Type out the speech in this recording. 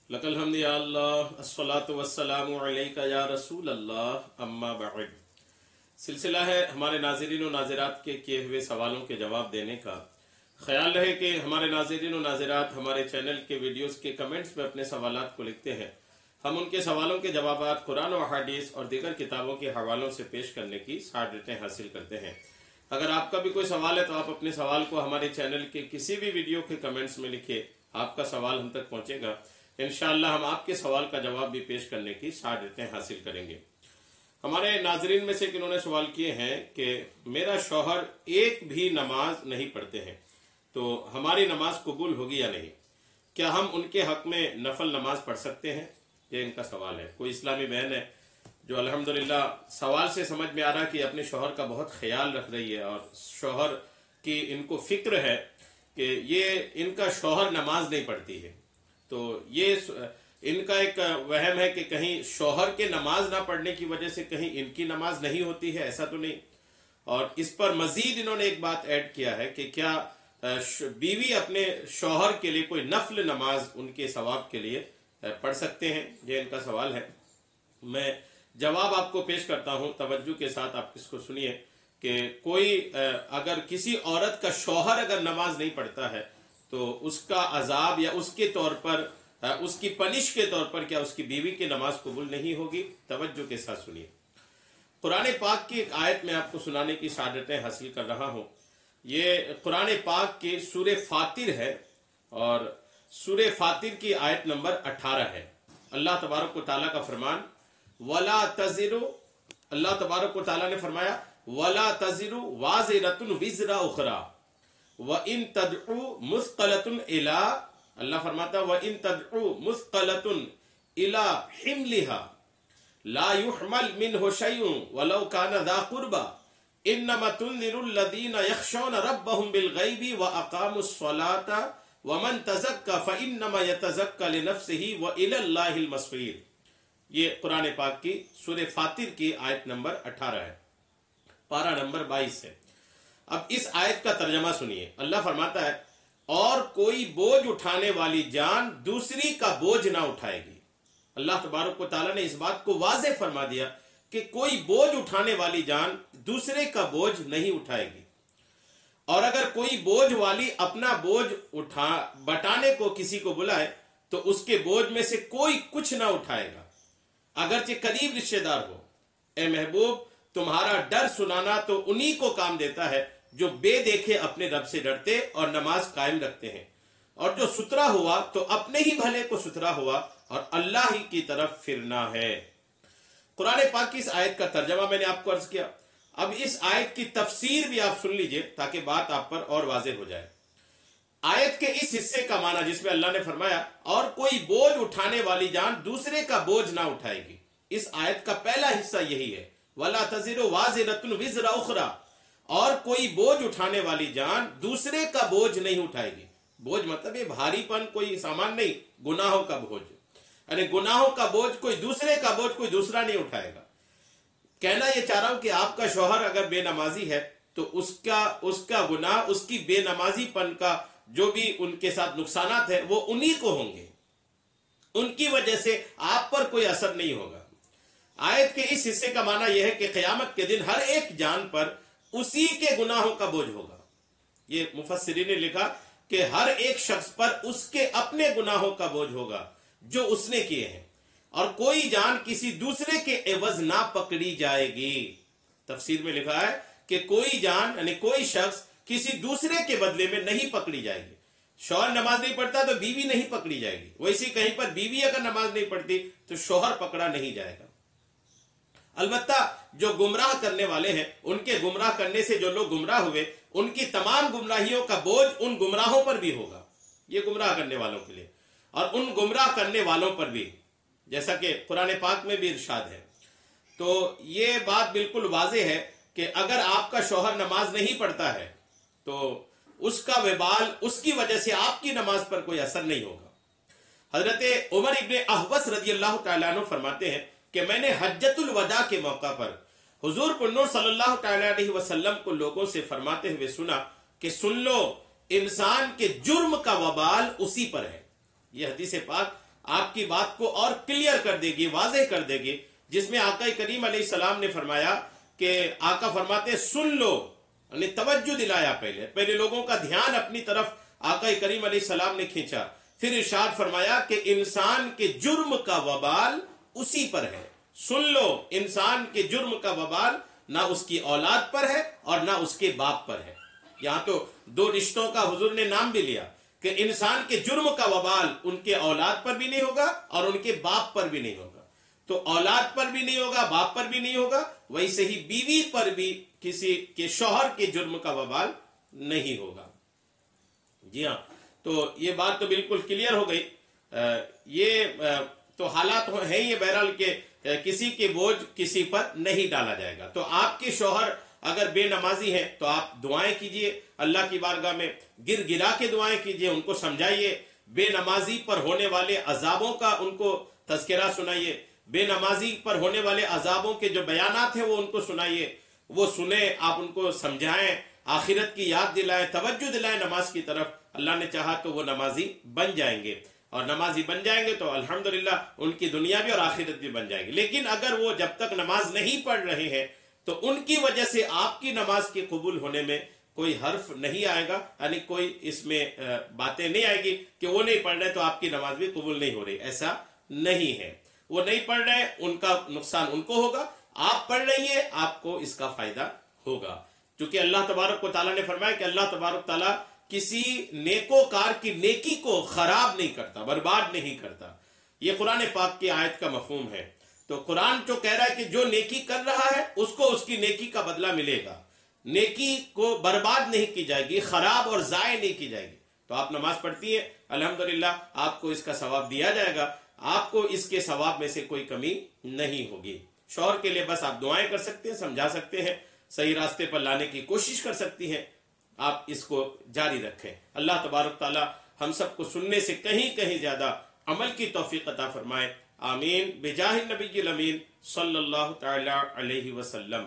लकल हम्द या अल्लाह अस्सलातु वस्सलामु अलैका या रसूल अल्लाह अम्मा बअद। सिलसिला है हमारे नाज़रीन और नाज़रात के किए हुए सवालों के जवाब देने का। ख्याल रहे कि हमारे नाज़रीन और नाज़रात हमारे चैनल के वीडियोस के कमेंट्स में अपने सवालात को लिखते हैं। हम उनके सवालों के जवाबात कुरान और हदीस और दीगर किताबों के हवालों से पेश करने की सआदतें हासिल करते हैं। अगर आपका भी कोई सवाल है तो आप अपने सवाल को हमारे चैनल के किसी भी वीडियो के कमेंट्स में लिखिए। आपका सवाल हम तक पहुंचेगा। इंशाअल्लाह हम आपके सवाल का जवाब भी पेश करने की सआदतें हासिल करेंगे। हमारे नाजरीन में से किन्होंने सवाल किए हैं कि मेरा शौहर एक भी नमाज नहीं पढ़ते हैं, तो हमारी नमाज कबूल होगी या नहीं? क्या हम उनके हक में नफल नमाज पढ़ सकते हैं? ये इनका सवाल है। कोई इस्लामी बहन है जो अल्हम्दुलिल्लाह सवाल से समझ में आ रहा है कि अपने शौहर का बहुत ख्याल रख रही है और शौहर की इनको फिक्र है कि ये इनका शौहर नमाज नहीं पढ़ती है। तो ये इनका एक वहम है कि कहीं शौहर के नमाज ना पढ़ने की वजह से कहीं इनकी नमाज नहीं होती है, ऐसा तो नहीं। और इस पर मजीद इन्होंने एक बात ऐड किया है कि क्या बीवी अपने शौहर के लिए कोई नफल नमाज उनके सवाब के लिए पढ़ सकते हैं? ये इनका सवाल है। मैं जवाब आपको पेश करता हूं, तवज्जो के साथ आप इसको सुनिए कि कोई अगर किसी औरत का शौहर अगर नमाज नहीं पढ़ता है तो उसका अजाब या उसके तौर पर उसकी पनिश के तौर पर क्या उसकी बीवी की नमाज कबूल नहीं होगी? तवज्जो के साथ सुनिए। कुरान पाक की एक आयत में आपको सुनाने की सआदतें हासिल कर रहा हूं। ये कुरान पाक के सूरे फातिर है और सूरे फातिर की आयत नंबर 18 है। अल्लाह तबारक व तआला का फरमान, वला तज़िरु, अल्लाह तबारक व तआला ने फरमाया वला तज़िरु वाज़िरतुन विज़रा उखरा व इन तदउ मुस्क़लतुन इला, अल्लाह फरमाता व इन तदउ मुस्क़लतुन इला हिमलिहा ला युहमल मिनहु शैउन वलौ काना ज़ा कुर्बा इन्नमा तुनज़िरुल लज़ीना यख़शौना रब्बहुम बिल ग़ैबि व अक़ामुस्सलाता व मन तज़क्का फ़इन्नमा यतज़क्का लिनफ़्सिही व इलल्लाहिल मसीर। ये कुरान पाक की सूरे फातिर की आयत नंबर 18 है, पारा नंबर 22 है। अब इस आयत का तर्जमा सुनिए। अल्लाह फरमाता है और कोई बोझ उठाने वाली जान दूसरी का बोझ ना उठाएगी। अल्लाह तबारक व तआला ने इस बात को वाज़े फरमा दिया कि कोई बोझ उठाने वाली जान दूसरे का बोझ नहीं उठाएगी। और अगर कोई बोझ वाली अपना बोझ बटाने को किसी को बुलाए तो उसके बोझ में से कोई कुछ ना उठाएगा, अगरचे करीब रिश्तेदार हो। ए महबूब, तुम्हारा डर सुनाना तो उन्हीं को काम देता है जो बेदेखे अपने रब से डरते और नमाज कायम रखते हैं, और जो सुतरा हुआ तो अपने ही भले को सुतरा हुआ और अल्लाह ही की तरफ फिरना है। कुरान पाक की इस आयत का तर्जमा मैंने आपको अर्ज किया। अब इस आयत की तफसीर भी आप सुन लीजिए ताकि बात आप पर और वाज़े हो जाए। आयत के इस हिस्से का माना जिसमें अल्लाह ने फरमाया और कोई बोझ उठाने वाली जान दूसरे का बोझ ना उठाएगी, इस आयत का पहला हिस्सा यही है, वला तज़िरु वाज़िरतुन विज़रा उखरा, और कोई बोझ उठाने वाली जान दूसरे का बोझ नहीं उठाएगी। बोझ मतलब ये भारीपन कोई सामान नहीं, गुनाहों का बोझ। अरे गुनाहों का बोझ कोई दूसरे का बोझ कोई दूसरा नहीं उठाएगा। कहना ये चाह रहा हूं कि आपका शौहर अगर बेनमाजी है तो उसका गुनाह, उसकी बेनमाजीपन का जो भी उनके साथ नुकसानात है वो उन्हीं को होंगे, उनकी वजह से आप पर कोई असर नहीं होगा। आयत के इस हिस्से का माना यह है कि क़यामत के दिन हर एक जान पर उसी के गुनाहों का बोझ होगा। ये मुफस्सिरीन ने लिखा कि हर एक शख्स पर उसके अपने गुनाहों का बोझ होगा जो उसने किए हैं, और कोई जान किसी दूसरे के एवज ना पकड़ी जाएगी। तफसीर में लिखा है कि कोई जान यानी कोई शख्स किसी दूसरे के बदले में नहीं पकड़ी जाएगी। शौहर नमाज नहीं पढ़ता तो बीवी नहीं पकड़ी जाएगी, वैसे कहीं पर बीवी अगर नमाज नहीं पढ़ती तो शौहर पकड़ा नहीं जाएगा। अलबत्ता जो गुमराह करने वाले हैं, उनके गुमराह करने से जो लोग गुमराह हुए, उनकी तमाम गुमराहियों का बोझ उन गुमराहों पर भी होगा। ये गुमराह करने वालों के लिए और उन गुमराह करने वालों पर भी, जैसा कि कुरान पाक में भी इरशाद है। तो ये बात बिल्कुल वाज़े है कि अगर आपका शौहर नमाज नहीं पढ़ता है तो उसका वेबाल, उसकी वजह से आपकी नमाज पर कोई असर नहीं होगा। हजरत उमर इब्ने अहवस रज़ियल्लाहु तआला अन्हु फरमाते हैं कि मैंने हज्जतुल वदा के मौका पर हुजूर पुन्नूर सल्लल्लाहु तआला अलैहि वसल्लम को लोगों से फरमाते हुए सुना कि सुन लो, इंसान के जुर्म का वबाल उसी पर है। यह हदीस पाक آپ کی بات کو اور کلیئر کر دے گی، واضح کر دے گی، جس میں آقا کریم علیہ السلام نے فرمایا کہ آقا فرماتے ہیں سن لو، یعنی توجہ دلایا، پہلے لوگوں کا دھیان اپنی طرف آقا کریم علیہ السلام نے کھینچا، پھر ارشاد فرمایا کہ انسان کے جرم کا وبال اسی پر ہے۔ سن لو، انسان کے جرم کا وبال نہ اس کی اولاد پر ہے اور نہ اس کے باپ پر ہے۔ یہاں تو دو رشتوں کا حضور نے نام بھی لیا کہ انسان کے جرم کا وبال ان کے اولاد پر بھی نہیں ہوگا اور ان کے باپ پر بھی نہیں ہوگا۔ تو اولاد پر بھی نہیں ہوگا، باپ پر بھی نہیں ہوگا، ویسے ہی بیوی پر بھی کسی کے شوہر کے جرم کا وبال نہیں ہوگا۔ جی ہاں، تو یہ بات تو بالکل کلیئر ہو گئی۔ یہ تو حالات ہیں یہ بہرحال کہ کسی کے بوجھ کسی پر نہیں ڈالا جائے گا۔ تو آپ کے شوہر اگر بے نمازی ہیں تو آپ دعائیں کیجئے، اللہ کی بارگاہ میں گر گرا کے دعائیں کیجئے، ان کو سمجھائیے، بے نمازی پر ہونے والے عذابوں کا ان کو تذکرہ سنائیے، بے نمازی پر ہونے والے عذابوں کے جو بیانات ہیں وہ ان کو سنائیے، وہ سنیں، آپ ان کو سمجھائیں، آخرت کی یاد دلائیں، توجہ دلائیں نماز کی طرف۔ اللہ نے چاہا تو وہ نمازی بن جائیں گے، اور نمازی بن جائیں گے تو الحمدللہ ان کی دنیا بھی اور آخرت بھی بن جائے گی۔ لیکن اگر وہ جب تک نماز نہیں پڑھ رہے ہیں تو ان کی وجہ سے آپ کی نماز کے قبول ہونے میں کوئی حرف نہیں آئے گا، یعنی کوئی اس میں باتیں نہیں آئے گی کہ وہ نہیں پڑھ رہے تو آپ کی نماز بھی قبول نہیں ہو رہی، ایسا نہیں ہے۔ وہ نہیں پڑھ رہے، ان کا نقصان ان کو ہوگا، آپ پڑھ رہی ہیں، آپ کو اس کا فائدہ ہوگا، کیونکہ اللہ تبارک و تعالیٰ نے فرمایا کہ اللہ تبارک و تعالیٰ کسی نیکوکار کی نیکی کو خراب نہیں کرتا، برباد نہیں کرتا۔ یہ قرآن پاک کی آیت کا مفہوم ہے۔ تو قرآن جو کہہ رہا ہے کہ جو نیکی کر رہا ہے اس کو اس کی نیکی کا بدلہ ملے گا، نیکی کو برباد نہیں کی جائے گی، خراب اور ضائع نہیں کی جائے گی۔ تو آپ نماز پڑھتی ہیں، الحمدللہ آپ کو اس کا ثواب دیا جائے گا، آپ کو اس کے ثواب میں سے کوئی کمی نہیں ہوگی۔ شوہر کے لیے بس آپ دعائیں کر سکتے ہیں، سمجھا سکتے ہیں، صحیح راستے پر لانے کی کوشش کر سکتی ہیں، آپ اس کو جاری رکھیں۔ اللہ تبارک تعالی ہم سب کو سننے سے کہیں کہیں زیادہ عمل کی توفیق عطا فرمائے، آمین، بجاہ النبی الامین صلی اللہ تعالی علیہ وسلم۔